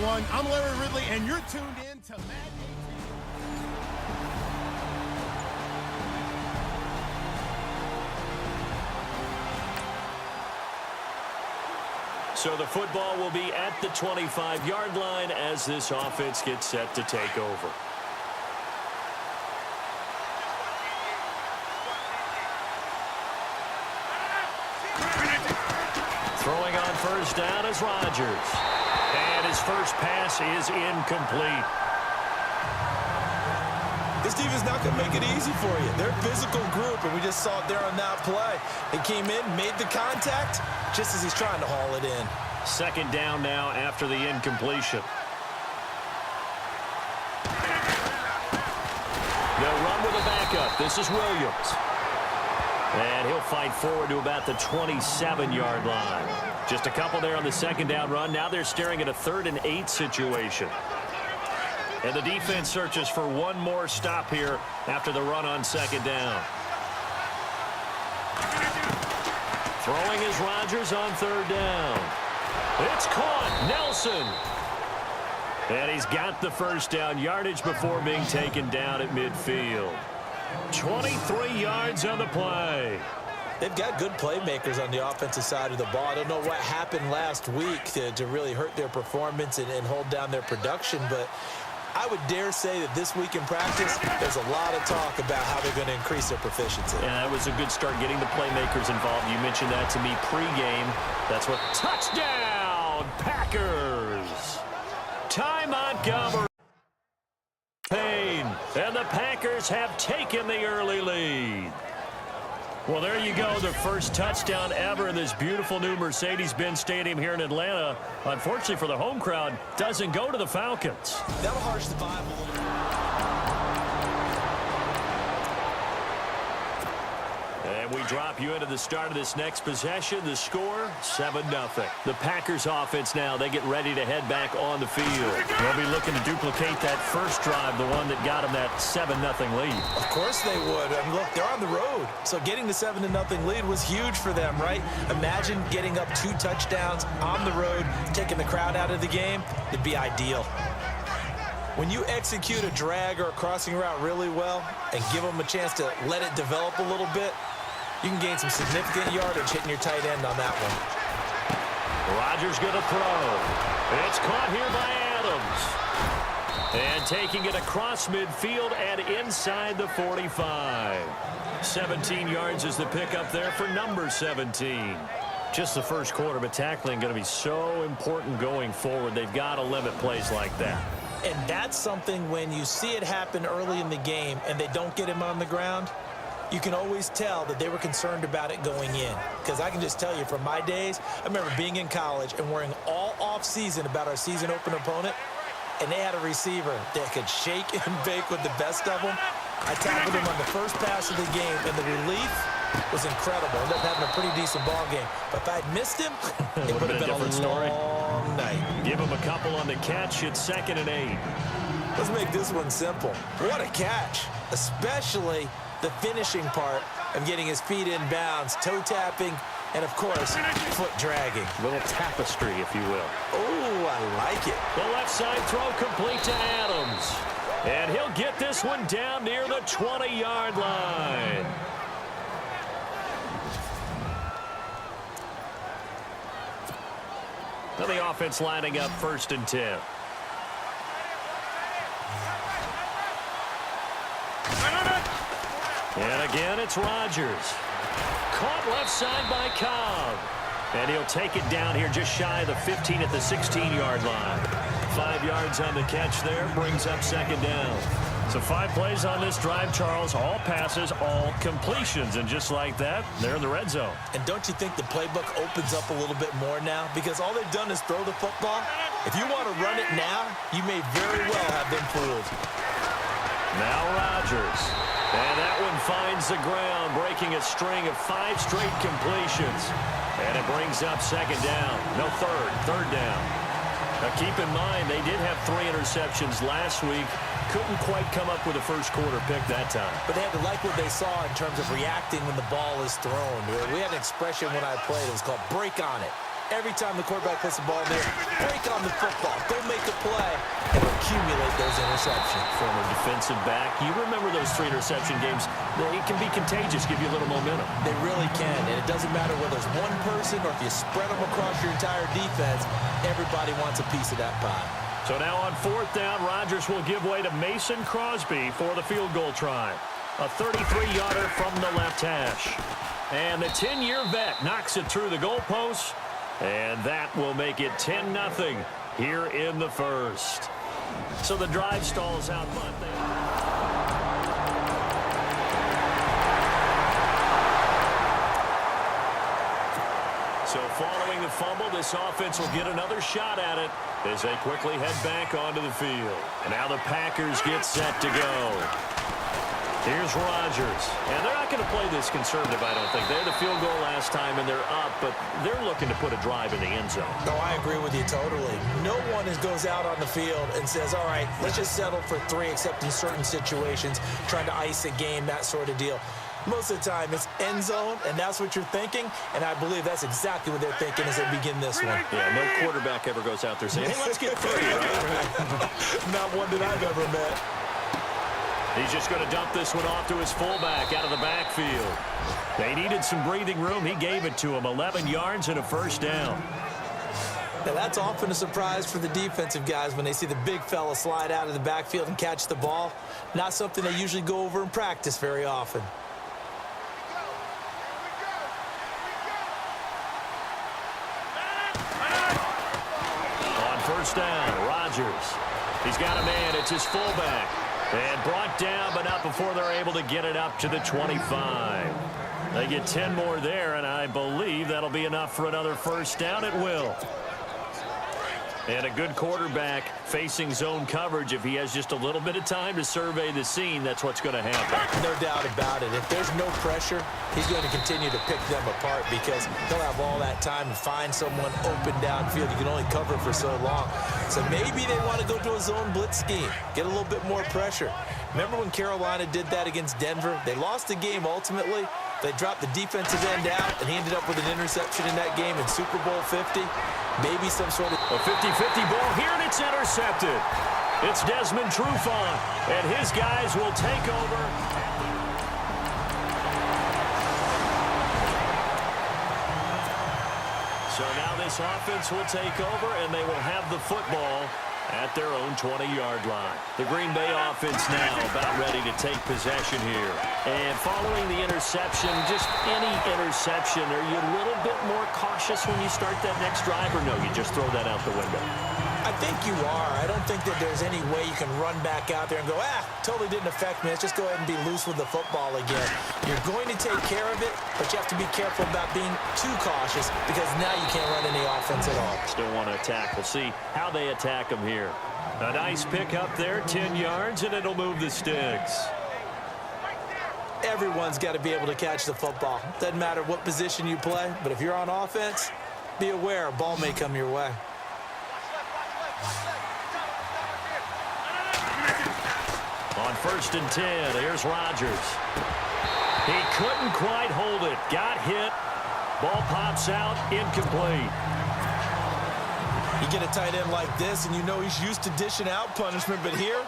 everyone. I'm Larry Ridley, and you're tuned in to Madden. So the football will be at the 25-yard line as this offense gets set to take over. Throwing on first down is Rodgers. And his first pass is incomplete. This defense not going to make it easy for you. They're a physical group, and we just saw it there on that play. They came in, made the contact, just as he's trying to haul it in. Second down now after the incompletion. They'll run with a backup. This is Williams. And he'll fight forward to about the 27-yard line. Just a couple there on the second down run. Now they're staring at a 3rd and 8 situation. And the defense searches for one more stop here after the run on second down. Throwing is Rodgers on 3rd down. It's caught. Nelson. And he's got the first down yardage before being taken down at midfield. 23 yards on the play. They've got good playmakers on the offensive side of the ball. I don't know what happened last week to really hurt their performance and hold down their production, but I would dare say that this week in practice, there's a lot of talk about how they're going to increase their proficiency. Yeah, that was a good start getting the playmakers involved. You mentioned that to me pregame. That's what touchdown Packers. Ty Montgomery. And the Packers have taken the early lead. Well, there you go, the first touchdown ever in this beautiful new Mercedes-Benz Stadium here in Atlanta. Unfortunately for the home crowd, doesn't go to the Falcons. That'll harsh the vibe a little bit. And we drop you into the start of this next possession. The score, 7-0. The Packers offense now, they get ready to head back on the field. They'll be looking to duplicate that first drive, the one that got them that 7-0 lead. Of course they would. I mean, look, they're on the road. So getting the 7-0 lead was huge for them, right? Imagine getting up 2 touchdowns on the road, taking the crowd out of the game. It'd be ideal. When you execute a drag or a crossing route really well and give them a chance to let it develop a little bit, you can gain some significant yardage hitting your tight end on that one. Rodgers going to throw. It's caught here by Adams. And taking it across midfield and inside the 45. 17 yards is the pickup there for number 17. Just the first quarter, but tackling going to be so important going forward. They've got to limit plays like that. And that's something when you see it happen early in the game and they don't get him on the ground, you can always tell that they were concerned about it going in. Because I can just tell you from my days, I remember being in college and worrying all off-season about our season opener opponent, and they had a receiver that could shake and bake with the best of them. I tackled him on the first pass of the game, and the relief was incredible. Ended up having a pretty decent ball game. But if I'd missed him, it would have been a long night. Give him a couple on the catch. It's 2nd and 8. Let's make this one simple. What a catch, especially the finishing part of getting his feet in bounds, toe tapping, and of course, foot dragging. A little tapestry, if you will. Oh, I like it. The left side throw complete to Adams. And he'll get this one down near the 20-yard line. Now the offense lining up 1st and 10. And again, it's Rodgers. Caught left side by Cobb. And he'll take it down here just shy of the 15 at the 16-yard line. 5 yards on the catch there, brings up 2nd down. So 5 plays on this drive, Charles. All passes, all completions. And just like that, they're in the red zone. And don't you think the playbook opens up a little bit more now? Because all they've done is throw the football. If you want to run it now, you may very well have been fooled. Now Rodgers. And that one finds the ground, breaking a string of 5 straight completions. And it brings up 2nd down. No, 3rd down. Now keep in mind, they did have 3 interceptions last week. Couldn't quite come up with a first quarter pick that time. But they had to like what they saw in terms of reacting when the ball is thrown. We had an expression when I played. It was called break on it. Every time the quarterback puts the ball in there, break on the football. Go make a play and accumulate those interceptions. Former defensive back. You remember those 3 interception games. It can be contagious, give you a little momentum. They really can, and it doesn't matter whether it's one person or if you spread them across your entire defense, everybody wants a piece of that pie. So now on 4th down, Rodgers will give way to Mason Crosby for the field goal try. A 33-yarder from the left hash. And the 10-year vet knocks it through the goalpost, and that will make it 10-0 here in the first. So the drive stalls out, but so following the fumble, this offense will get another shot at it as they quickly head back onto the field. And now the Packers get set to go. Here's Rodgers. And they're not going to play this conservative, I don't think. They had the field goal last time, and they're up, but they're looking to put a drive in the end zone. No, I agree with you totally. No one goes out on the field and says, all right, let's just settle for 3, except in certain situations, trying to ice a game, that sort of deal. Most of the time, it's end zone, and that's what you're thinking, and I believe that's exactly what they're thinking as they begin this one. Yeah, no quarterback ever goes out there saying, hey, let's get 3, right? Not one that I've ever met. He's just going to dump this one off to his fullback out of the backfield. They needed some breathing room. He gave it to him. 11 yards and a first down. Now, that's often a surprise for the defensive guys when they see the big fella slide out of the backfield and catch the ball. Not something they usually go over in practice very often. On first down, Rodgers. He's got a man. It's his fullback. And brought down, but not before they're able to get it up to the 25. They get 10 more there, and I believe that'll be enough for another first down. It will. And a good quarterback facing zone coverage. If he has just a little bit of time to survey the scene, that's what's going to happen. No doubt about it. If there's no pressure, he's going to continue to pick them apart because he'll have all that time to find someone open downfield. You can only cover for so long. So maybe they want to go to a zone blitz scheme, get a little bit more pressure. Remember when Carolina did that against Denver? They lost the game ultimately. They dropped the defensive end out, and he ended up with an interception in that game in Super Bowl 50. Maybe some sort of a 50-50 ball here, and it's intercepted. It's Desmond Trufant, and his guys will take over. So now this offense will take over, and they will have the football at their own 20-yard line. The Green Bay offense now about ready to take possession here. And following the interception, just any interception, are you a little bit more cautious when you start that next drive, or no, you just throw that out the window? I think you are. I don't think that there's any way you can run back out there and go, totally didn't affect me. Let's just go ahead and be loose with the football again. You're going to take care of it, but you have to be careful about being too cautious because now you can't run any offense at all. Still want to attack. We'll see how they attack them here. A nice pick up there, 10 yards, and it'll move the sticks. Everyone's got to be able to catch the football. Doesn't matter what position you play, but if you're on offense, be aware a ball may come your way. On 1st and 10, here's Rodgers. He couldn't quite hold it. Got hit. Ball pops out, incomplete. You get a tight end like this, and you know he's used to dishing out punishment, but here,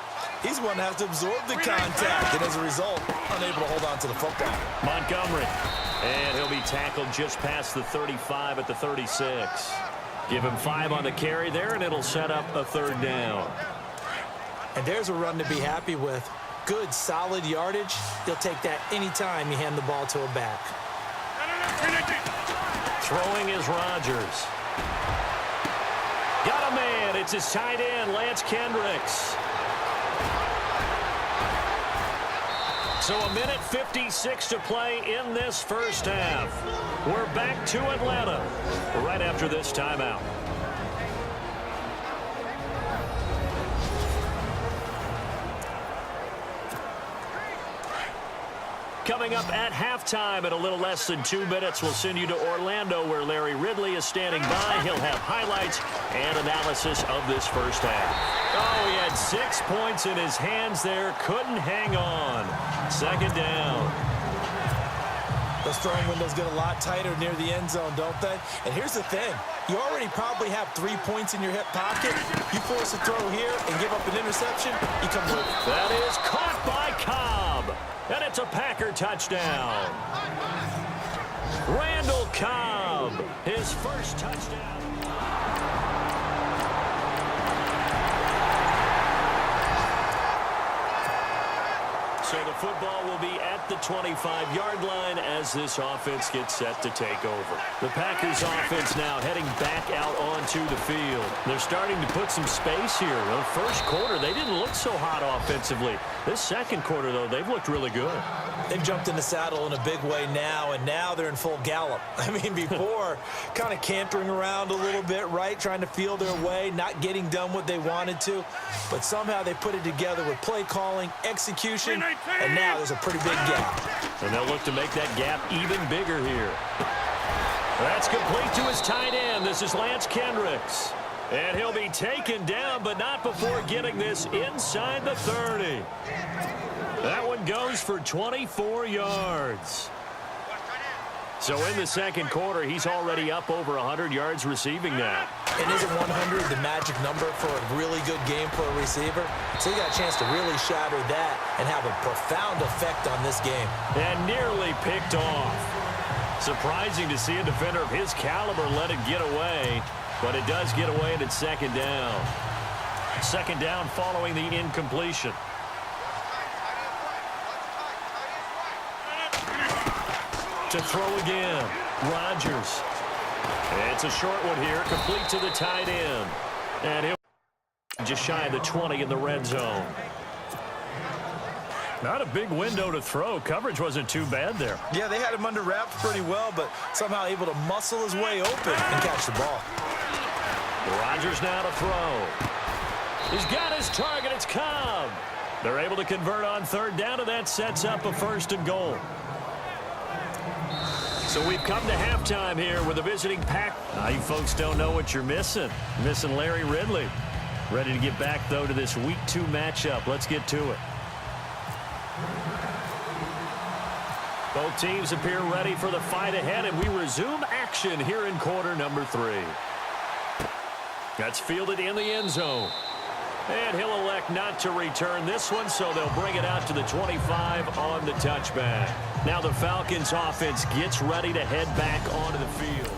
he's the one that has to absorb the contact, and as a result, unable to hold on to the football. Montgomery, and he'll be tackled just past the 35 at the 36. Give him 5 on the carry there, and it'll set up a 3rd down. And there's a run to be happy with. Good, solid yardage. He'll take that anytime you hand the ball to a back. Throwing is Rodgers. Got a man. It's his tight end, Lance Kendricks. So a minute 56 to play in this first half. We're back to Atlanta right after this timeout. Coming up at halftime in a little less than 2 minutes, we'll send you to Orlando where Larry Ridley is standing by. He'll have highlights and analysis of this first half. Oh, he had 6 points in his hands there. Couldn't hang on. 2nd down. Those throwing windows get a lot tighter near the end zone, don't they? And here's the thing. You already probably have 3 points in your hip pocket. You force a throw here and give up an interception, you come loose. That is caught by Cobb. And it's a Packer touchdown. Randall Cobb, his first touchdown. So the football will be at the 25-yard line as this offense gets set to take over. The Packers offense now heading back out onto the field. They're starting to put some space here. The first quarter, they didn't look so hot offensively. This second quarter, though, they've looked really good. They've jumped in the saddle in a big way now, and now they're in full gallop. I mean, before, kind of cantering around a little bit, right, trying to feel their way, not getting done what they wanted to. But somehow they put it together with play calling, execution, and now there's a pretty big gap. And they'll look to make that gap even bigger here. That's complete to his tight end. This is Lance Kendricks. And he'll be taken down, but not before getting this inside the 30. That one goes for 24 yards. So in the second quarter, he's already up over 100 yards receiving now. And isn't 100 the magic number for a really good game for a receiver? So he got a chance to really shatter that and have a profound effect on this game. And nearly picked off. Surprising to see a defender of his caliber let it get away, but it does get away and it's second down. Second down following the incompletion. To throw again, Rodgers. It's a short one here, complete to the tight end. And he'll just shy of the 20 in the red zone. Not a big window to throw. Coverage wasn't too bad there. Yeah, they had him under wraps pretty well, but somehow able to muscle his way open and catch the ball. Rodgers now to throw. He's got his target. It's Cobb. They're able to convert on third down, and that sets up a 1st and goal. So we've come to halftime here with a visiting Pack. You folks don't know what you're missing. You're missing Larry Ridley. Ready to get back, though, to this Week 2 matchup. Let's get to it. Both teams appear ready for the fight ahead, and we resume action here in quarter number 3. That's fielded in the end zone. And he'll elect not to return this one, so they'll bring it out to the 25 on the touchback. Now the Falcons offense gets ready to head back onto the field.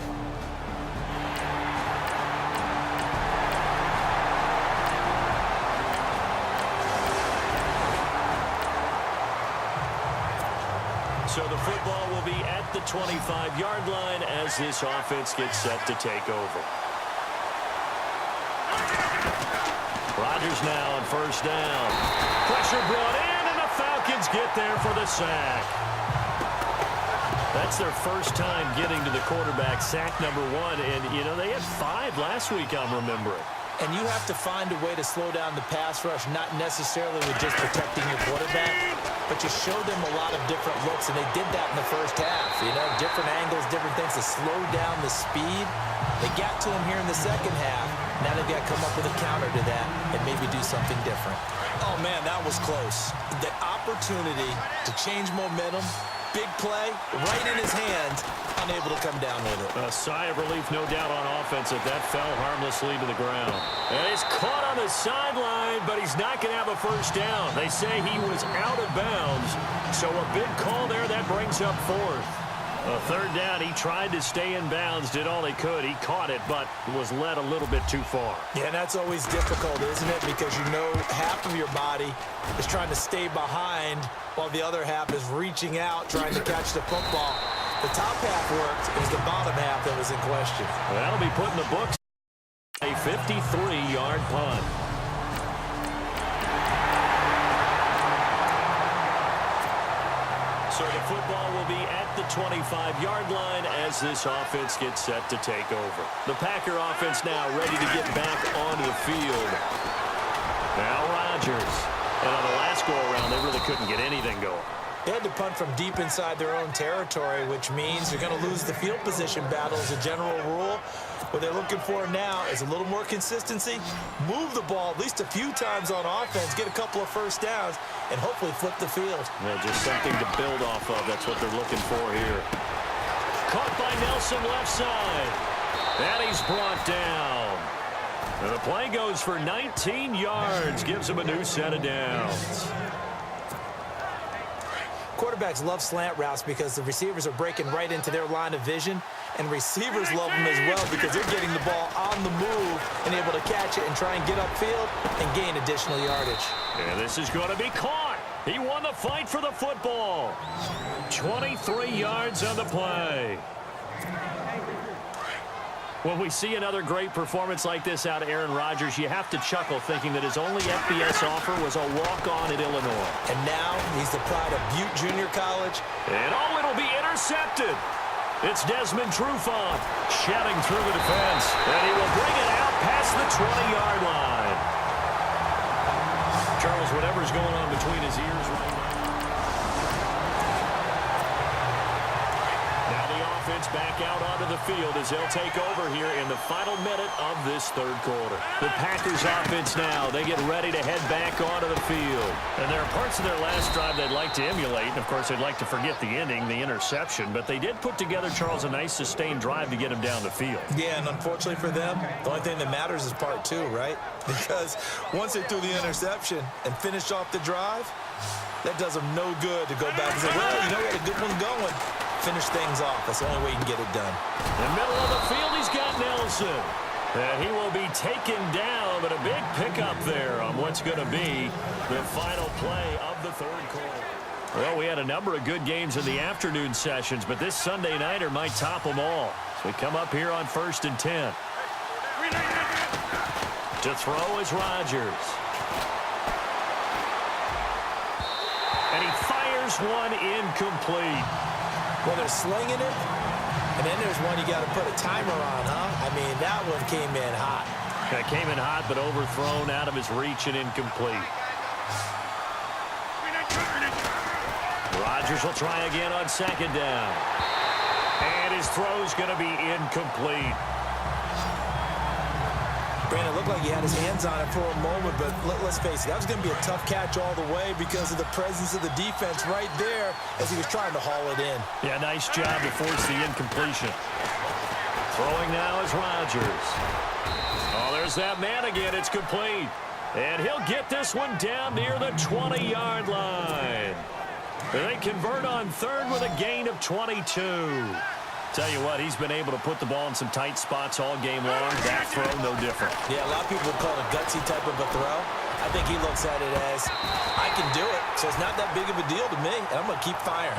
So the football will be at the 25-yard line as this offense gets set to take over. Rodgers now on first down. Pressure brought in, and the Falcons get there for the sack. That's their first time getting to the quarterback, sack number 1. And, you know, they had 5 last week, I'm remembering. And you have to find a way to slow down the pass rush, not necessarily with just protecting your quarterback, but you show them a lot of different looks, and they did that in the first half. You know, different angles, different things to slow down the speed. They got to him here in the second half. Now they've got to come up with a counter to that and maybe do something different. Oh, man, that was close. The opportunity to change momentum, big play, right in his hands, unable to come down with it. A sigh of relief, no doubt, on offense if that fell harmlessly to the ground. And he's caught on the sideline, but he's not going to have a first down. They say he was out of bounds, so a big call there that brings up 4th. A third down, he tried to stay in bounds, did all he could. He caught it, but was led a little bit too far. Yeah, and that's always difficult, isn't it? Because you know half of your body is trying to stay behind while the other half is reaching out, trying to catch the football. The top half worked. It was the bottom half that was in question. Well, that'll be put in the books. A 53-yard punt. So the football will be at the 25-yard line as this offense gets set to take over. The Packer offense now ready to get back onto the field. Now Rodgers. And on the last go-around, they really couldn't get anything going. They had to punt from deep inside their own territory, which means they're going to lose the field position battle as a general rule. What they're looking for now is a little more consistency, move the ball at least a few times on offense, get a couple of first downs, and hopefully flip the field. Yeah, just something to build off of. That's what they're looking for here. Caught by Nelson left side. And he's brought down. And the play goes for 19 yards, gives him a new set of downs. Quarterbacks love slant routes because the receivers are breaking right into their line of vision, and receivers love them as well because they're getting the ball on the move and able to catch it and try and get upfield and gain additional yardage. And this is going to be caught. He won the fight for the football. 23 yards on the play. When we see another great performance like this out of Aaron Rodgers, you have to chuckle thinking that his only FBS offer was a walk-on at Illinois. And now he's the pride of Butte Junior College. And it'll be intercepted. It's Desmond Trufant shedding through the defense. And he will bring it out past the 20-yard line. Charles, whatever's going on between his ears right now. Offense back out onto the field as they'll take over here in the final minute of this third quarter. The Packers offense now, they get ready to head back onto the field. And there are parts of their last drive they'd like to emulate. And of course, they'd like to forget the ending, the interception. But they did put together, Charles, a nice sustained drive to get him down the field. Yeah, and unfortunately for them, the only thing that matters is part two, right? Because once they threw the interception and finished off the drive, that does them no good to go back and say, well, you know, we had a good one going. Finish things off. That's the only way you can get it done. In the middle of the field, he's got Nelson. And he will be taken down, but a big pickup there on what's going to be the final play of the third quarter. Well, we had a number of good games in the afternoon sessions, but this Sunday nighter might top them all. So we come up here on 1st and 10. To throw is Rodgers. And he fires one incomplete. Well, they're slinging it, and then there's one you got to put a timer on, huh? I mean, that one came in hot. That came in hot, but overthrown out of his reach and incomplete. Rodgers will try again on second down. And his throw's going to be incomplete. Brandon, it looked like he had his hands on it for a moment, but let's face it, that was going to be a tough catch all the way because of the presence of the defense right there as he was trying to haul it in. Yeah, nice job to force the incompletion. Throwing now is Rodgers. Oh, there's that man again. It's complete. And he'll get this one down near the 20-yard line. They convert on third with a gain of 22. Tell you what, he's been able to put the ball in some tight spots all game long. That throw, no different. Yeah, a lot of people call it a gutsy type of a throw. I think he looks at it as, I can do it, so it's not that big of a deal to me, and I'm going to keep firing.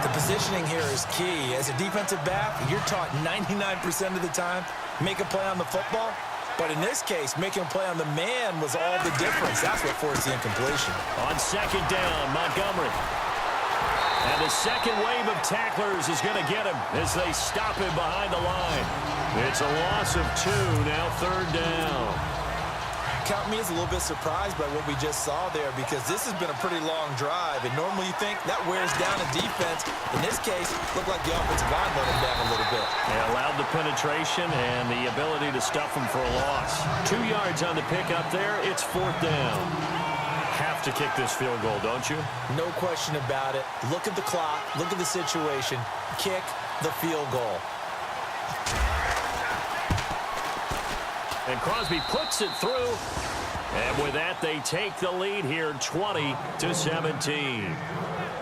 The positioning here is key. As a defensive back, you're taught 99% of the time, make a play on the football. But in this case, making a play on the man was all the difference. That's what forced the incompletion. On second down, Montgomery. And the second wave of tacklers is going to get him as they stop him behind the line. It's a loss of 2, now third down. Count me as a little bit surprised by what we just saw there because this has been a pretty long drive. And normally you think that wears down a defense. In this case, looked like the offensive line let him down a little bit. They allowed the penetration and the ability to stuff him for a loss. 2 yards on the pickup there. It's fourth down. Have to kick this field goal, don't you? No question about it. Look at the clock. Look at the situation. Kick the field goal. And Crosby puts it through. And with that, they take the lead here 20-17.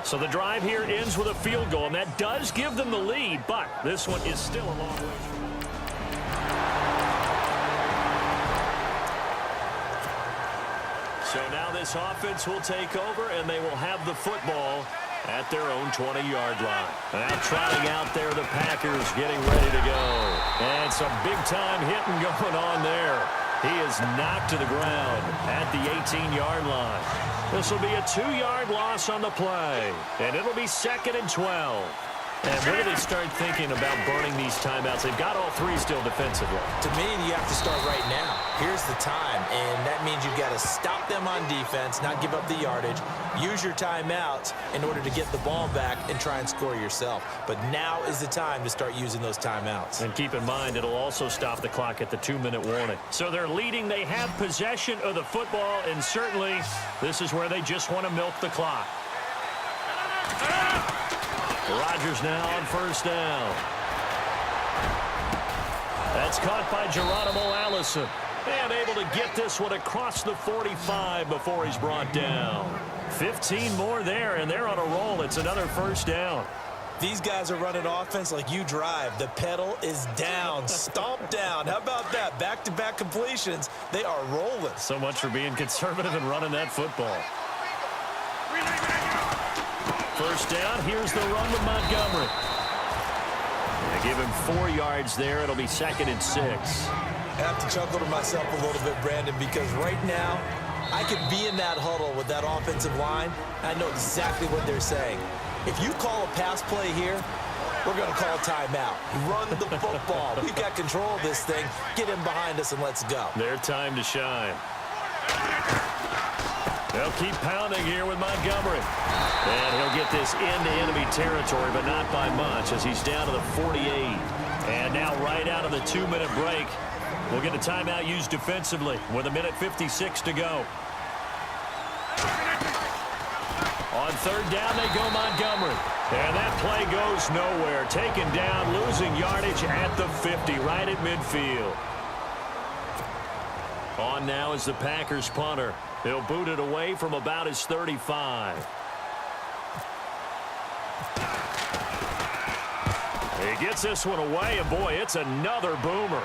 So the drive here ends with a field goal, and that does give them the lead, but this one is still a long way. So now this offense will take over, and they will have the football at their own 20-yard line. Now trotting out there, the Packers getting ready to go. And some big-time hitting going on there. He is knocked to the ground at the 18-yard line. This will be a 2-yard loss on the play, and it'll be 2nd and 12. And when do they start thinking about burning these timeouts? They've got all three still defensively. To me, you have to start right now. Here's the time, and that means you've got to stop them on defense, not give up the yardage, use your timeouts in order to get the ball back and try and score yourself. But now is the time to start using those timeouts. And keep in mind, it'll also stop the clock at the 2-minute warning. So they're leading. They have possession of the football, and certainly this is where they just want to milk the clock. Rodgers now on first down. That's caught by Geronimo Allison. And able to get this one across the 45 before he's brought down. 15 more there, and they're on a roll. It's another first down. These guys are running offense like you drive. The pedal is down, stomp down. How about that? Back-to-back completions. They are rolling. So much for being conservative and running that football. First down, here's the run with Montgomery. They give him 4 yards there. It'll be 2nd and 6. I have to chuckle to myself a little bit, Brandon, because right now I could be in that huddle with that offensive line. I know exactly what they're saying. If you call a pass play here, we're going to call a timeout. Run the football. We've got control of this thing. Get him behind us and let's go. Their time to shine. They'll keep pounding here with Montgomery. And he'll get this into enemy territory, but not by much as he's down to the 48. And now right out of the 2-minute break, we'll get a timeout used defensively with 1:56 to go. On third down, they go Montgomery. And that play goes nowhere. Taken down, losing yardage at the 50, right at midfield. On now is the Packers punter. He'll boot it away from about his 35. He gets this one away, and boy, it's another boomer.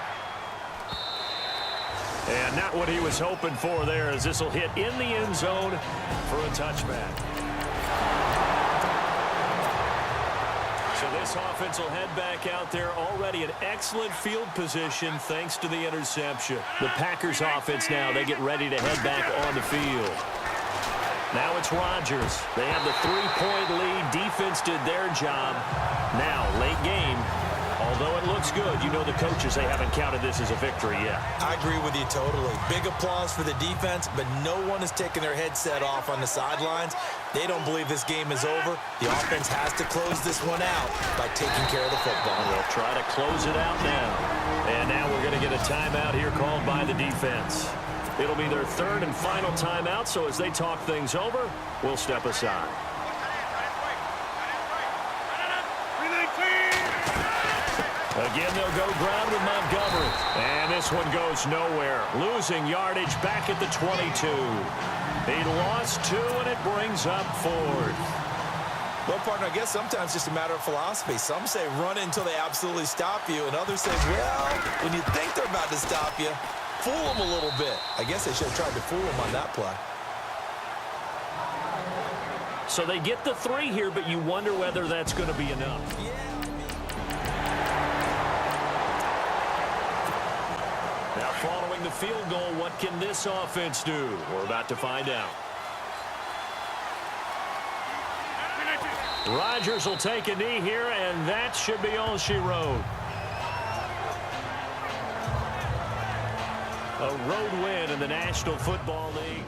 And not what he was hoping for there, as this will hit in the end zone for a touchback. So this offense will head back out there, already in excellent field position thanks to the interception. The Packers offense now, they get ready to head back on the field. Now it's Rodgers. They have the 3-point lead. Defense did their job. Now, late game, although it looks good, you know the coaches, they haven't counted this as a victory yet. I agree with you totally. Big applause for the defense, but no one is taking their headset off on the sidelines. They don't believe this game is over. The offense has to close this one out by taking care of the football. They'll try to close it out now. And now we're going to get a timeout here called by the defense. It'll be their 3rd and final timeout, so as they talk things over, we'll step aside. Again, they'll go ground with Montgomery. And this one goes nowhere. Losing yardage back at the 22. He lost 2, and it brings up 4th. Well, partner, I guess sometimes it's just a matter of philosophy. Some say run until they absolutely stop you, and others say, well, when you think they're about to stop you, fool them a little bit. I guess they should have tried to fool them on that play. So they get the 3 here, but you wonder whether that's going to be enough. Yeah. Now following the field goal, what can this offense do? We're about to find out. Rodgers will take a knee here, and that should be all she wrote. A road win in the National Football League.